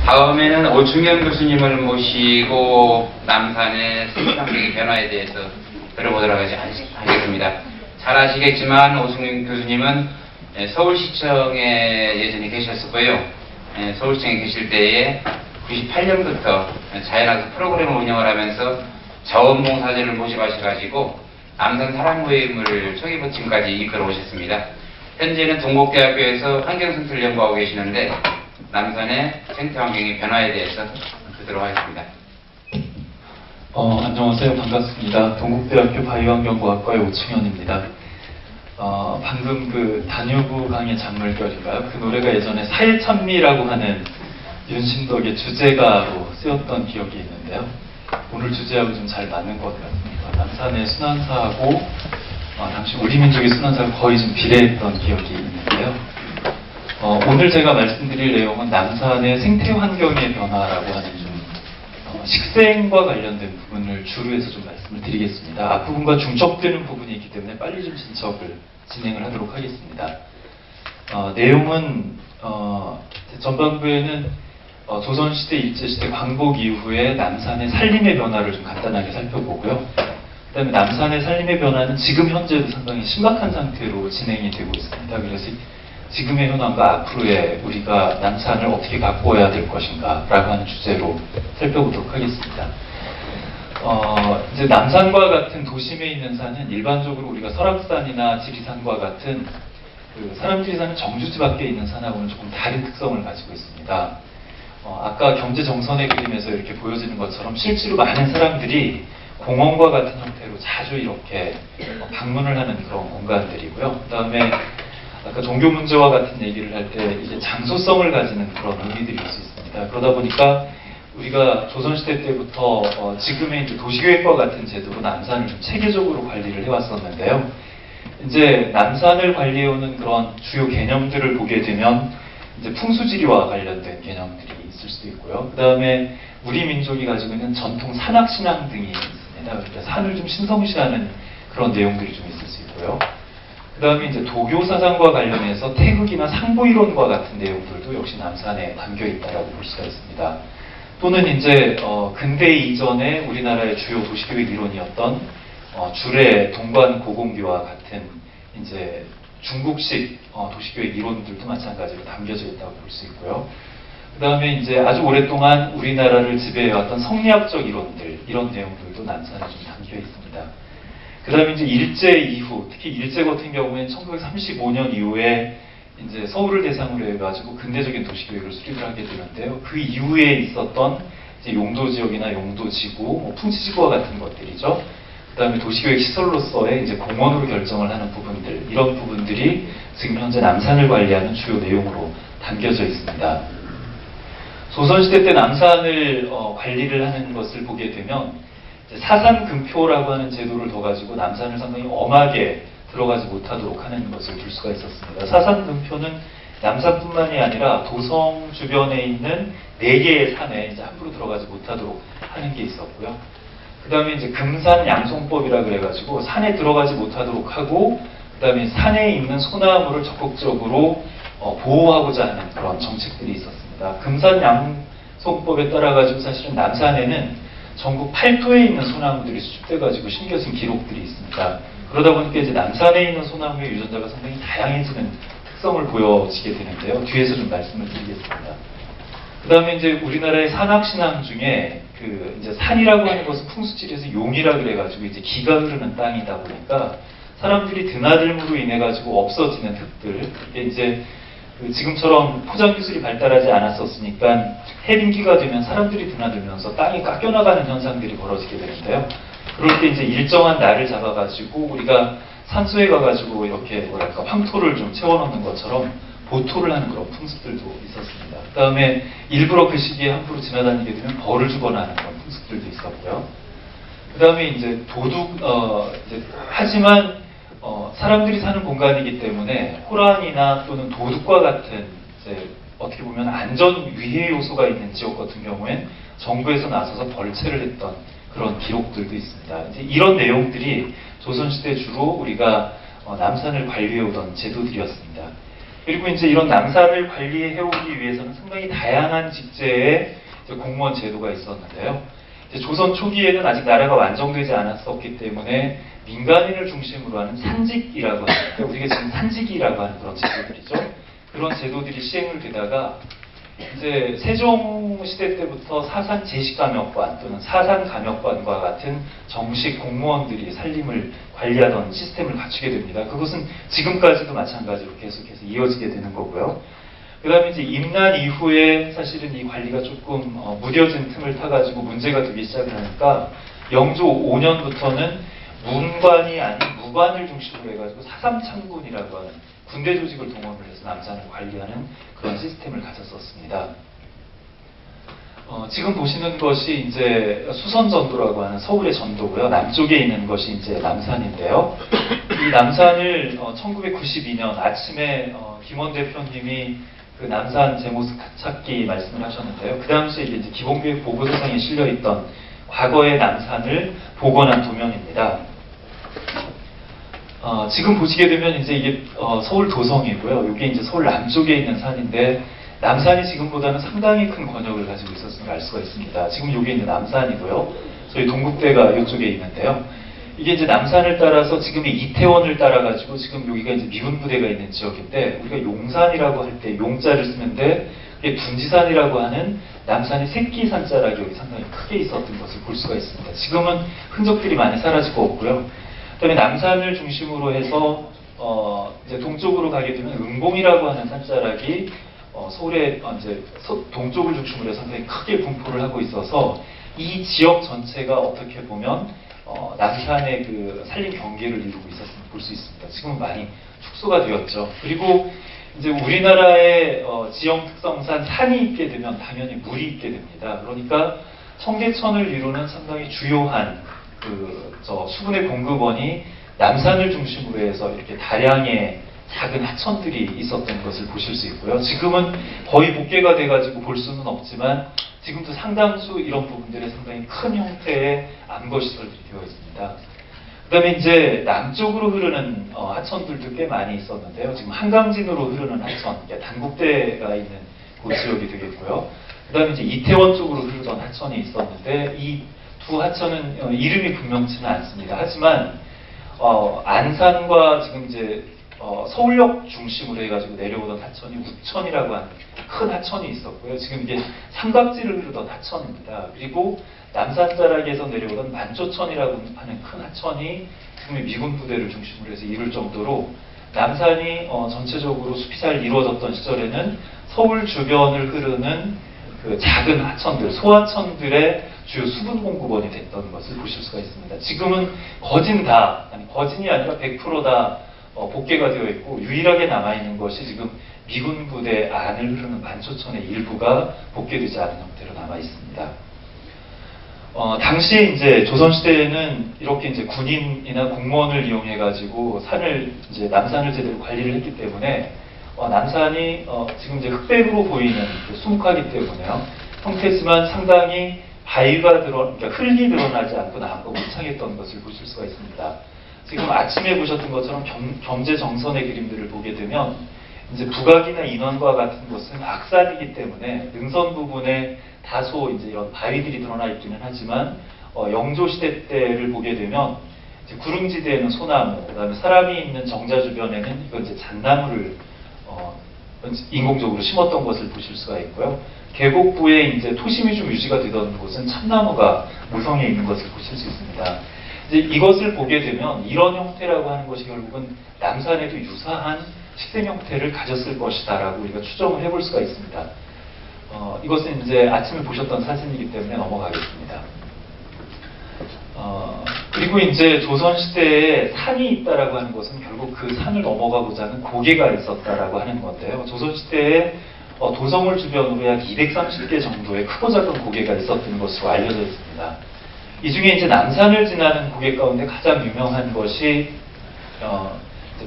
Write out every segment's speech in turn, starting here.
다음에는 오충현 교수님을 모시고 남산의 생태환경의 변화에 대해서 들어보도록 하겠습니다. 잘 아시겠지만 오충현 교수님은 서울시청에 예전에 계셨었고요. 서울시청에 계실 때에 98년부터 자연학습 프로그램을 운영을 하면서 자원봉사자를 모집하셔가지고 남산 사랑모임을 초기부터 지금까지 이끌어 오셨습니다. 현재는 동국대학교에서 환경센터를 연구하고 계시는데 남산의 생태환경의 변화에 대해서 듣도록 하겠습니다. 안녕하세요. 반갑습니다. 동국대학교 바이오환경과학과의 오충현입니다. 방금 그 단유부 강의 작물결인가요? 그 노래가 예전에 사회찬미라고 하는 윤신덕의 주제가로 쓰였던 기억이 있는데요. 오늘 주제하고 좀 잘 맞는 것 같습니다. 남산의 순환사하고 당시 우리 민족의 순환사가 거의 좀 비례했던 기억이 있는데요. 오늘 제가 말씀드릴 내용은 남산의 생태환경의 변화라고 하는 좀 식생과 관련된 부분을 주로 해서 좀 말씀을 드리겠습니다. 앞부분과 중첩되는 부분이 있기 때문에 빨리 좀 진행을 하도록 하겠습니다. 내용은 전반부에는 조선시대, 일제시대 광복 이후에 남산의 산림의 변화를 좀 간단하게 살펴보고요. 그 다음에 남산의 산림의 변화는 지금 현재도 상당히 심각한 상태로 진행이 되고 있습니다. 그래서 지금의 현황과 앞으로의 우리가 남산을 어떻게 가꾸어야 될 것인가 라고 하는 주제로 살펴보도록 하겠습니다. 이제 남산과 같은 도심에 있는 산은 일반적으로 우리가 설악산이나 지리산과 같은 사람들이 사는 정주지 밖에 있는 산하고는 조금 다른 특성을 가지고 있습니다. 아까 경제정선의 그림에서 이렇게 보여지는 것처럼 실제로 많은 사람들이 공원과 같은 형태로 자주 이렇게 방문을 하는 그런 공간들이고요. 그 다음에 아까 종교 문제와 같은 얘기를 할 때 이제 장소성을 가지는 그런 의미들이 있을 수 있습니다. 그러다 보니까 우리가 조선시대 때부터 지금의 이제 도시계획과 같은 제도로 남산을 좀 체계적으로 관리를 해왔었는데요. 이제 남산을 관리해오는 그런 주요 개념들을 보게 되면 이제 풍수지리와 관련된 개념들이 있을 수도 있고요. 그 다음에 우리 민족이 가지고 있는 전통 산악신앙 등이 있습니다. 그러니까 산을 좀 신성시하는 그런 내용들이 좀 있을 수 있고요. 그 다음에 이제 도교 사상과 관련해서 태극이나 상보이론과 같은 내용들도 역시 남산에 담겨 있다라고 볼 수가 있습니다. 또는 이제 근대 이전에 우리나라의 주요 도시교육 이론이었던 주례 동관 고공교와 같은 이제 중국식 도시교육 이론들도 마찬가지로 담겨져 있다고 볼 수 있고요. 그 다음에 이제 아주 오랫동안 우리나라를 지배해왔던 성리학적 이론들, 이런 내용들도 남산에 좀 담겨 있습니다. 그 다음에 이제 일제 이후, 특히 일제 같은 경우에는 1935년 이후에 이제 서울을 대상으로 해가지고 근대적인 도시교육을 수립을 하게 되는데요. 그 이후에 있었던 이제 용도 지역이나 용도 지구, 풍지지구와 같은 것들이죠. 그 다음에 도시교육 시설로서의 이제 공원으로 결정을 하는 부분들, 이런 부분들이 지금 현재 남산을 관리하는 주요 내용으로 담겨져 있습니다. 조선시대 때 남산을 관리를 하는 것을 보게 되면 사산금표라고 하는 제도를 둬가지고 남산을 상당히 엄하게 들어가지 못하도록 하는 것을 둘 수가 있었습니다. 사산금표는 남산뿐만이 아니라 도성 주변에 있는 4개의 산에 이제 함부로 들어가지 못하도록 하는 게 있었고요. 그 다음에 이제 금산양송법이라 그래가지고 산에 들어가지 못하도록 하고, 그 다음에 산에 있는 소나무를 적극적으로 보호하고자 하는 그런 정책들이 있었습니다. 금산양송법에 따라가지고 사실은 남산에는 전국 8도에 있는 소나무들이 수집돼가지고 심겨진 기록들이 있습니다. 그러다 보니까 이제 남산에 있는 소나무의 유전자가 상당히 다양해지는 특성을 보여지게 되는데요. 뒤에서 좀 말씀을 드리겠습니다. 그 다음에 이제 우리나라의 산악신앙 중에 이제 산이라고 하는 것은 풍수지리에서 용이라 그래가지고 이제 기가 흐르는 땅이다 보니까 사람들이 드나들므로 인해가지고 없어지는 흙들, 이게 이제 지금처럼 포장 기술이 발달하지 않았었으니까 해빙기가 되면 사람들이 드나들면서 땅이 깎여나가는 현상들이 벌어지게 되는데요. 그럴 때 이제 일정한 날을 잡아가지고 우리가 산소에 가가지고 이렇게 뭐랄까 황토를 좀 채워넣는 것처럼 보토를 하는 그런 풍습들도 있었습니다. 그 다음에 일부러 그 시기에 함부로 지나다니게 되면 벌을 주거나 하는 그런 풍습들도 있었고요. 그 다음에 이제 하지만 사람들이 사는 공간이기 때문에 호랑이나 또는 도둑과 같은 이제 어떻게 보면 안전 위해 요소가 있는 지역 같은 경우엔 정부에서 나서서 벌채를 했던 그런 기록들도 있습니다. 이제 이런 내용들이 조선시대 주로 우리가 남산을 관리해오던 제도들이었습니다. 그리고 이제 이런 남산을 관리해 오기 위해서는 상당히 다양한 직제의 이제 공무원 제도가 있었는데요. 이제 조선 초기에는 아직 나라가 완성되지 않았었기 때문에 민간인을 중심으로 하는 산직이라고 하는, 우리가 지금 산직이라고 하는 그런 제도들이죠. 그런 제도들이 시행을 되다가 이제 세종 시대 때부터 사산 제식감역관 또는 사산감역관과 같은 정식 공무원들이 산림을 관리하던 시스템을 갖추게 됩니다. 그것은 지금까지도 마찬가지로 계속해서 이어지게 되는 거고요. 그 다음에 이제 임난 이후에 사실은 이 관리가 조금 무뎌진 틈을 타가지고 문제가 되기 시작을 하니까 영조 5년부터는 문관이 아닌 무관을 중심으로 해가지고 사삼창군이라고 하는 군대 조직을 동원을 해서 남산을 관리하는 그런 시스템을 가졌었습니다. 지금 보시는 것이 이제 수선전도라고 하는 서울의 전도고요. 남쪽에 있는 것이 이제 남산인데요. 이 남산을 1992년 아침에 김원 대표님이 그 남산 제모습 찾기 말씀을 하셨는데요. 그 당시에 이제 기본계획 보고서상에 실려있던 과거의 남산을 복원한 도면입니다. 지금 보시게 되면 이제 이게 서울 도성이고요. 이게 이제 서울 남쪽에 있는 산인데 남산이 지금보다는 상당히 큰 권역을 가지고 있었음을 알 수가 있습니다. 지금 이게 이제 남산이고요. 저희 동국대가 이쪽에 있는데요. 이게 이제 남산을 따라서 지금의 이태원을 따라가지고 지금 여기가 이제 미군 부대가 있는 지역인데 우리가 용산이라고 할 때 용자를 쓰는데 이게 둔지산이라고 하는 남산의 새끼 산자락이 여기 상당히 크게 있었던 것을 볼 수가 있습니다. 지금은 흔적들이 많이 사라지고 없고요. 그다음에 남산을 중심으로 해서 이제 동쪽으로 가게 되면 은봉이라고 하는 산자락이 서울의 이제 동쪽을 중심으로 해서 상당히 크게 분포를 하고 있어서 이 지역 전체가 어떻게 보면 남산의 그 산림 경계를 이루고 있었음을 볼 수 있습니다. 지금은 많이 축소가 되었죠. 그리고 이제 우리나라의 지형 특성상 산이 있게 되면 당연히 물이 있게 됩니다. 그러니까 청계천을 이루는 상당히 주요한 수분의 공급원이 남산을 중심으로 해서 이렇게 다량의 작은 하천들이 있었던 것을 보실 수 있고요. 지금은 거의 복개가 돼가지고 볼 수는 없지만 지금도 상당수 이런 부분들에 상당히 큰 형태의 암거시설들이 되어 있습니다. 그 다음에 이제 남쪽으로 흐르는 하천들도 꽤 많이 있었는데요. 지금 한강진으로 흐르는 하천, 그러니까 단국대가 있는 그 지역이 되겠고요. 그 다음에 이제 이태원 쪽으로 흐르던 하천이 있었는데 이 두 하천은 이름이 분명치는 않습니다. 하지만 안산과 지금 이제 서울역 중심으로 해가지고 내려오던 하천이 우천이라고 하는 큰 하천이 있었고요. 지금 이게 삼각지를 흐르던 하천입니다. 그리고 남산자락에서 내려오던 만조천이라고 하는 큰 하천이 지금의 미군 부대를 중심으로 해서 이룰 정도로 남산이 전체적으로 숲이 잘 이루어졌던 시절에는 서울 주변을 흐르는 그 작은 하천들, 소하천들의 주요 수분 공급원이 됐던 것을 보실 수가 있습니다. 지금은 거진이 아니라 100% 다 복개가 되어 있고 유일하게 남아있는 것이 지금 미군 부대 안을 흐르는 만초천의 일부가 복개되지 않은 형태로 남아 있습니다. 당시에 이제 조선시대에는 이렇게 이제 군인이나 공무원을 이용해가지고 이제 남산을 제대로 관리를 했기 때문에 남산이 지금 이제 흑백으로 보이는 수묵하기 때문에요. 형태지만 상당히 그러니까 흙이 드러나지 않고 나무가 울창했던 것을 보실 수가 있습니다. 지금 아침에 보셨던 것처럼 경제 정선의 그림들을 보게 되면 이제 북악이나 인원과 같은 곳은 악산이기 때문에 능선 부분에 다소 이제 이런 바위들이 드러나 있기는 하지만 영조 시대 때를 보게 되면 이제 구릉지대에는 소나무, 그다음에 사람이 있는 정자 주변에는 이건 이제 잣나무를 인공적으로 심었던 것을 보실 수가 있고요. 계곡부에 이제 토심이 좀 유지가 되던 곳은 참나무가 무성해 있는 것을 보실 수 있습니다. 이제 이것을 보게 되면 이런 형태라고 하는 것이 결국은 남산에도 유사한 식생 형태를 가졌을 것이다라고 우리가 추정을 해볼 수가 있습니다. 이것은 이제 아침에 보셨던 사진이기 때문에 넘어가겠습니다. 그리고 이제 조선시대에 산이 있다라고 하는 것은 결국 그 산을 넘어가고자 하는 고개가 있었다라고 하는 건데요. 조선시대에 도성을 주변으로 약 230개 정도의 크고 작은 고개가 있었던 것으로 알려져 있습니다. 이 중에 이제 남산을 지나는 고개 가운데 가장 유명한 것이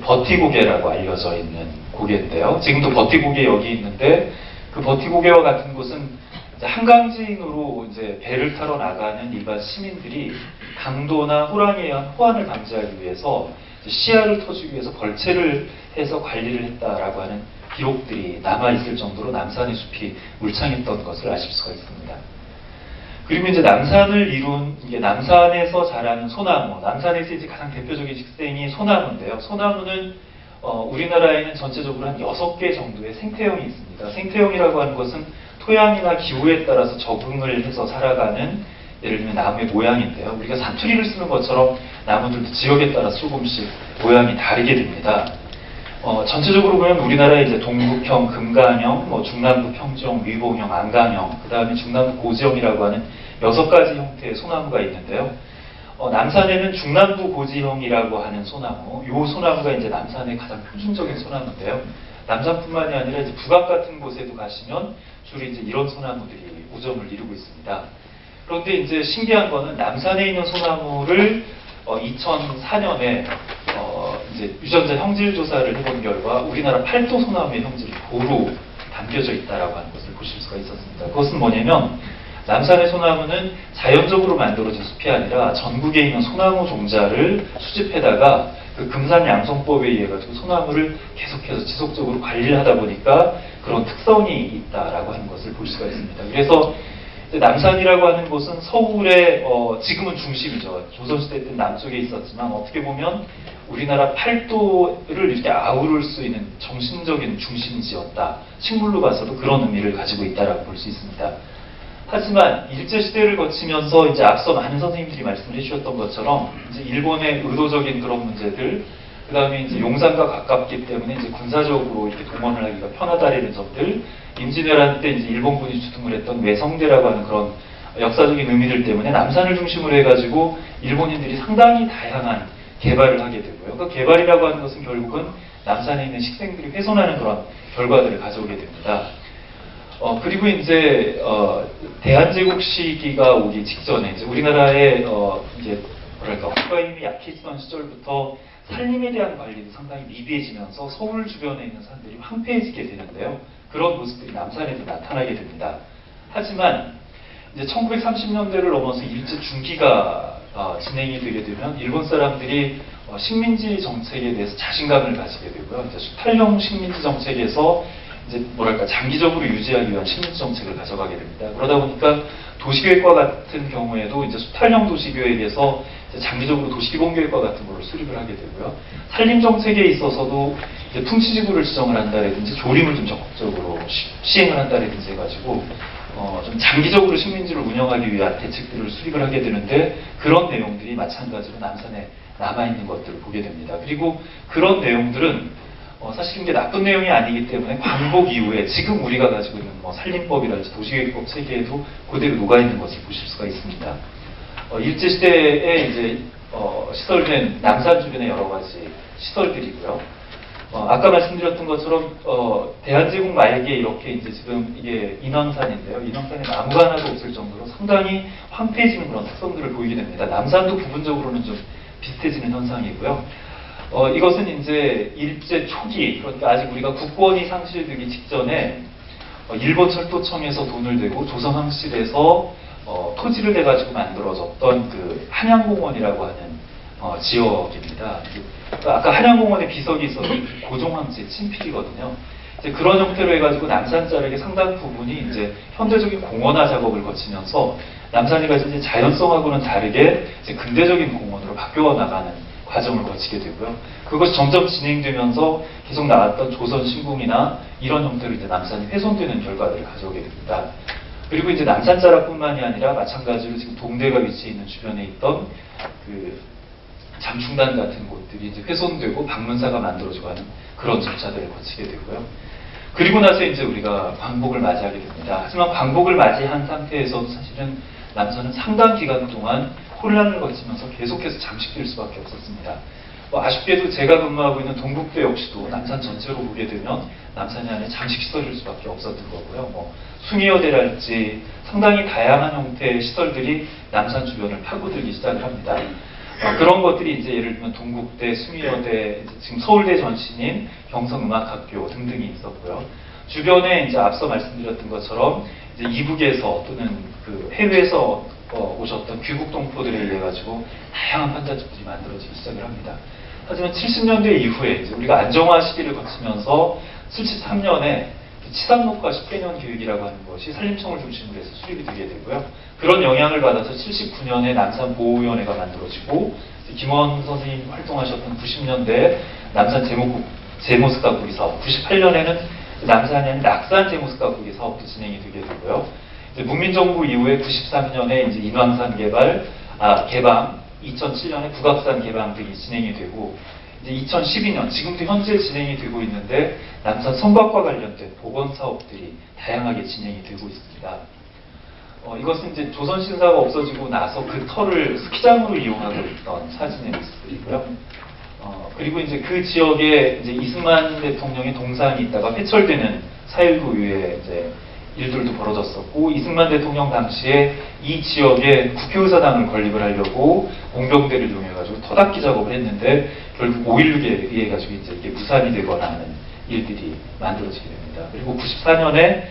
버티고개라고 알려져 있는 고개인데요. 지금도 버티고개 여기 있는데 그 버티고개와 같은 곳은 이제 한강진으로 이제 배를 타러 나가는 일반 시민들이 강도나 호랑이에 의한 호환을 방지하기 위해서 시야를 터주기 위해서 벌채를 해서 관리를 했다라고 하는 기록들이 남아있을 정도로 남산의 숲이 울창했던 것을 아실 수가 있습니다. 그리고 이제 남산을 이룬, 이게 남산에서 자라는 소나무, 남산에서 이제 가장 대표적인 식생이 소나무인데요. 소나무는 우리나라에는 전체적으로 한 6개 정도의 생태형이 있습니다. 생태형이라고 하는 것은 토양이나 기후에 따라서 적응을 해서 살아가는, 예를 들면 나무의 모양인데요. 우리가 사투리를 쓰는 것처럼 나무들도 지역에 따라서 조금씩 모양이 다르게 됩니다. 전체적으로 보면 우리나라에 이제 동북형, 금강형, 중남부 평지형, 위봉형, 안강형, 그 다음에 중남부 고지형이라고 하는 6가지 형태의 소나무가 있는데요. 남산에는 중남부 고지형이라고 하는 소나무, 이 소나무가 이제 남산의 가장 표준적인 소나무인데요. 남산뿐만이 아니라 이제 북악 같은 곳에도 가시면 주로 이제 이런 소나무들이 우점을 이루고 있습니다. 그런데 이제 신기한 거는 남산에 있는 소나무를 2004년에 이제 유전자 형질 조사를 해본 결과 우리나라 팔도 소나무의 형질이 고루 담겨져 있다라고 하는 것을 보실 수가 있었습니다. 그것은 뭐냐면 남산의 소나무는 자연적으로 만들어진 숲이 아니라 전국에 있는 소나무 종자를 수집해다가 그 금산양성법에 의해 가지고 소나무를 계속해서 지속적으로 관리를 하다 보니까 그런 특성이 있다라고 하는 것을 볼 수가 있습니다. 그래서 남산이라고 하는 곳은 서울의 지금은 중심이죠. 조선시대 때는 남쪽에 있었지만 어떻게 보면 우리나라 팔도를 이렇게 아우를 수 있는 정신적인 중심지였다. 식물로 봐서도 그런 의미를 가지고 있다라고 볼 수 있습니다. 하지만 일제시대를 거치면서 이제 앞서 많은 선생님들이 말씀을 해주셨던 것처럼 이제 일본의 의도적인 그런 문제들, 그 다음에 이제 용산과 가깝기 때문에 이제 군사적으로 이렇게 동원을 하기가 편하다라는 점들, 임진왜란 때 이제 일본군이 주둔을 했던 외성대라고 하는 그런 역사적인 의미들 때문에 남산을 중심으로 해가지고 일본인들이 상당히 다양한 개발을 하게 되고요. 그 개발이라고 하는 것은 결국은 남산에 있는 식생들이 훼손하는 그런 결과들을 가져오게 됩니다. 그리고 이제 대한제국 시기가 오기 직전에 이제 우리나라의 이제 뭐랄까 국가 힘이 약해지던 시절부터 산림에 대한 관리도 상당히 미비해지면서 서울 주변에 있는 산들이 황폐해지게 되는데요. 그런 모습들이 남산에도 나타나게 됩니다. 하지만 이제 1930년대를 넘어서 일제 중기가 진행이 되게 되면 일본 사람들이 식민지 정책에 대해서 자신감을 가지게 되고요. 이제 수탈령 식민지 정책에서 이제 뭐랄까 장기적으로 유지하기 위한 식민지 정책을 가져가게 됩니다. 그러다 보니까 도시계획과 같은 경우에도 이제 수탈령 도시계획에서 이제 장기적으로 도시기본계획과 같은 거를 수립을 하게 되고요. 산림 정책에 있어서도 이제 풍치지구를 지정을 한다든지 조림을 좀 적극적으로 시행을 한다든지 해가지고 좀 장기적으로 식민지를 운영하기 위한 대책들을 수립을 하게 되는데 그런 내용들이 마찬가지로 남산에 남아있는 것들을 보게 됩니다. 그리고 그런 내용들은 사실 이게 나쁜 내용이 아니기 때문에 광복 이후에 지금 우리가 가지고 있는 산림법이랄지 도시계획법 체계에도 그대로 녹아있는 것을 보실 수가 있습니다. 일제시대에 이제 시설된 남산 주변의 여러 가지 시설들이고요. 아까 말씀드렸던 것처럼 대한제국 말기에 이렇게 이제 지금 이게 인왕산인데요. 인왕산에 나무가 하나도 없을 정도로 상당히 황폐해지는 그런 특성들을 보이게 됩니다. 남산도 부분적으로는 좀 비슷해지는 현상이고요. 이것은 이제 일제 초기, 그러니까 아직 우리가 국권이 상실되기 직전에 일본 철도청에서 돈을 대고 조선왕실에서 토지를 대가지고 만들어졌던 그 한양공원이라고 하는 지역입니다. 그러니까 아까 한양공원에 비석이 있었던 고종황제 친필이거든요. 이제 그런 형태로 해가지고 남산 자락의 상당 부분이 이제 현대적인 공원화 작업을 거치면서 남산이 가진 이제 자연성하고는 다르게 이제 근대적인 공원으로 바뀌어 나가는 과정을 거치게 되고요. 그것이 점점 진행되면서 계속 나왔던 조선 신궁이나 이런 형태로 이제 남산이 훼손되는 결과들을 가져오게 됩니다. 그리고 이제 남산 자락뿐만이 아니라 마찬가지로 지금 동대가 위치해 있는 주변에 있던 그 잠충단 같은 곳들이 이제 훼손되고 방문사가 만들어지고 하는 그런 절차들을 거치게 되고요. 그리고 나서 이제 우리가 광복을 맞이하게 됩니다. 하지만 광복을 맞이한 상태에서도 사실은 남산은 상당 기간 동안 혼란을 거치면서 계속해서 잠식될 수밖에 없었습니다. 아쉽게도 제가 근무하고 있는 동국대 역시도 남산 전체로 보게 되면 남산이 안에 잠식시설일 수밖에 없었던 거고요. 숭의여대랄지 상당히 다양한 형태의 시설들이 남산 주변을 파고들기 시작을 합니다. 그런 것들이 이제 예를 들면 동국대, 숭의여대, 지금 서울대 전신인 경성음악학교 등등이 있었고요. 주변에 이제 앞서 말씀드렸던 것처럼 이제 이북에서 또는 그 해외에서 오셨던 귀국 동포들에 의해 가지고 다양한 판자집들이 만들어지기 시작을 합니다. 하지만 70년대 이후에 이제 우리가 안정화 시기를 거치면서 73년에 치상록화 10개년 교육이라고 하는 것이 산림청을 중심으로 해서 수립이 되게 되고요. 그런 영향을 받아서 79년에 남산보호위원회가 만들어지고 김원 선생님 활동하셨던 90년대 남산 제모스 가꾸기 사업, 98년에는 남산이 아닌 낙산 제모스 가꾸기 사업도 진행이 되게 되고요. 이제 문민정부 이후에 93년에 이제 인왕산 개방, 2007년에 북악산 개방 등이 진행이 되고, 이제 2012년, 지금도 현재 진행이 되고 있는데, 남산 성곽과 관련된 보건 사업들이 다양하게 진행이 되고 있습니다. 이것은 이제 조선신사가 없어지고 나서 그 터를 스키장으로 이용하고 있던 사진의 모습들이고요. 그리고 이제 그 지역에 이제 이승만 대통령의 동상이 있다가 폐철되는 4.19 이후에 이제 일들도 벌어졌었고, 이승만 대통령 당시에 이 지역에 국회의사당을 건립을 하려고 공병대를 이용해가지고 터닦기 작업을 했는데, 결국 5.16에 의해 가지고 이제 이게 무산이 되거나 하는 일들이 만들어지게 됩니다. 그리고 94년에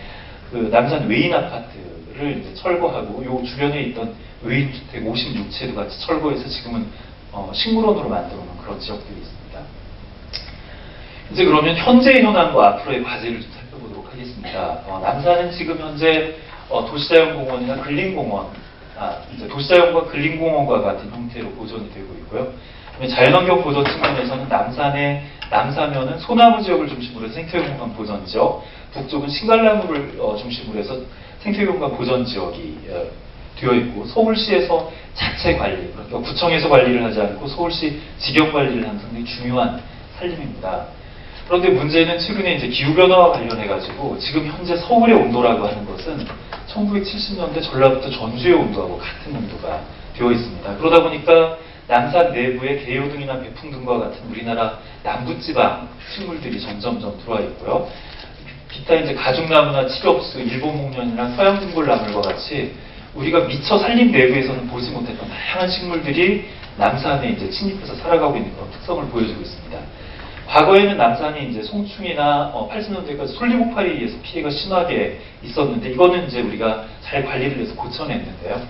그 남산 외인 아파트를 이제 철거하고, 요 주변에 있던 외인 주택 56채도 같이 철거해서 지금은 식물원으로 만들어 놓은 그런 지역들이 있습니다. 이제 그러면 현재의 현황과 앞으로의 과제를 좀 살펴보도록 하겠습니다. 남산은 지금 현재 도시자연공원이나 근린공원, 이제 도시자연과 근린공원과 같은 형태로 보존이 되고 있고요. 자연환경 보존 측면에서는 남사면은 소나무 지역을 중심으로 해서 생태공간 보전 지역, 북쪽은 신갈나무를 중심으로 해서 생태공간 보전 지역이 되어 있고, 서울시에서 자체 관리, 그러니까 구청에서 관리를 하지 않고 서울시 직영 관리를 하는 상당히 중요한 산림입니다. 그런데 문제는 최근에 이제 기후변화와 관련해가지고 지금 현재 서울의 온도라고 하는 것은 1970년대 전라북도 전주의 온도하고 같은 온도가 되어 있습니다. 그러다 보니까 남산 내부에 개요등이나 백풍등과 같은 우리나라 남부지방 식물들이 점점점 들어와 있고요. 기타 이제 가죽나무나 칠엽수, 일본 목련이나 서양등골나물과 같이 우리가 미처 산림 내부에서는 보지 못했던 다양한 식물들이 남산에 이제 침입해서 살아가고 있는 그런 특성을 보여주고 있습니다. 과거에는 남산이 이제 송충이나 80년대까지 솔리폭발에 의해서 피해가 심하게 있었는데, 이거는 이제 우리가 잘 관리를 해서 고쳐냈는데요.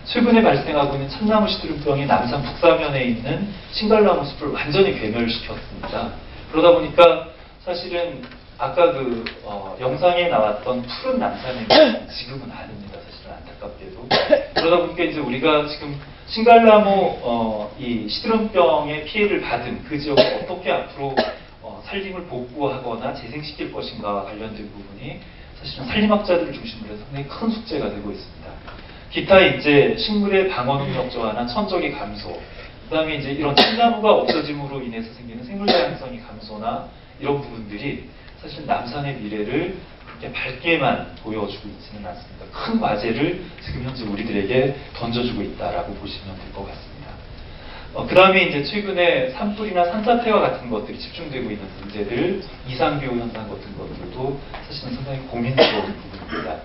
최근에 발생하고 있는 참나무 시드름병이 남산 북사면에 있는 신갈나무 숲을 완전히 괴멸시켰습니다. 그러다 보니까 사실은 아까 그 영상에 나왔던 푸른 남산의 지금은 아닙니다. 사실은 안타깝게도. 그러다 보니까 이제 우리가 지금 신갈나무 이 시드름병의 피해를 받은 그 지역을 어떻게 앞으로 산림을 복구하거나 재생시킬 것인가와 관련된 부분이 사실은 산림학자들을 중심으로 해서 상당히 큰 숙제가 되고 있습니다. 기타 이제 식물의 방어 능력 저하나 천적의 감소, 그다음에 이제 이런 참나무가 없어짐으로 인해서 생기는 생물 다양성의 감소나 이런 부분들이 사실 남산의 미래를 그렇게 밝게만 보여주고 있지는 않습니다. 큰 과제를 지금 현재 우리들에게 던져주고 있다라고 보시면 될 것 같습니다. 그 다음에 이제 최근에 산불이나 산사태와 같은 것들이 집중되고 있는 문제들, 이상기후 현상 같은 것들도 사실은 상당히 고민스러운 부분입니다.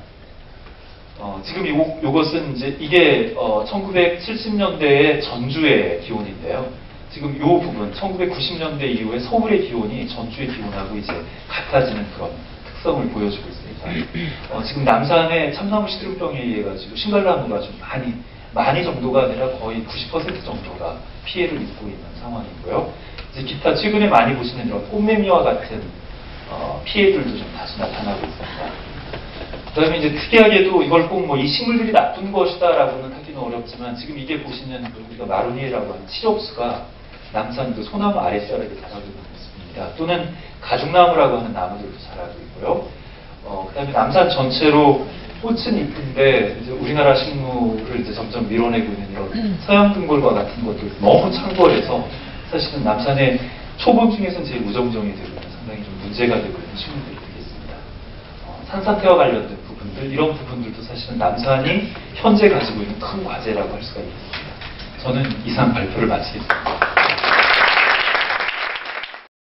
지금 요것은 이제 이게 1970년대의 전주의 기온인데요. 지금 이 부분 1990년대 이후에 서울의 기온이 전주의 기온하고 이제 같아지는 그런 특성을 보여주고 있습니다. 지금 남산의 참나무 시드름병에 의해 가지고 신갈나무가 좀 많이 정도가 아니라 거의 90% 정도가 피해를 입고 있는 상황이고요. 이제 기타 최근에 많이 보시는 이런 꽃매미와 같은 피해들도 좀 다시 나타나고 있습니다. 그다음에 이제 특이하게도 이걸 꼭 뭐 이 식물들이 나쁜 것이다라고는 하기는 어렵지만, 지금 이게 보시는 우리가 마로니에라고 하는 칠엽수가 남산 그 소나무 아랫자락에 자라고 있는 모습입니다. 또는 가죽나무라고 하는 나무들도 자라고 있고요. 그다음에 남산 전체로 꽃은 이쁜데 이제 우리나라 식물을 이제 점점 밀어내고 있는 이런 서양등골과 같은 것들 너무 창궐해서 사실은 남산의 초본 중에서는 제일 무정정이 되고 있는 상당히 좀 문제가 되고 있는 식물들이 되겠습니다. 산사태와 관련된 부분들, 이런 부분들도 사실은 남산이 현재 가지고 있는 큰 과제라고 할 수가 있겠습니다. 저는 이상 발표를 마치겠습니다.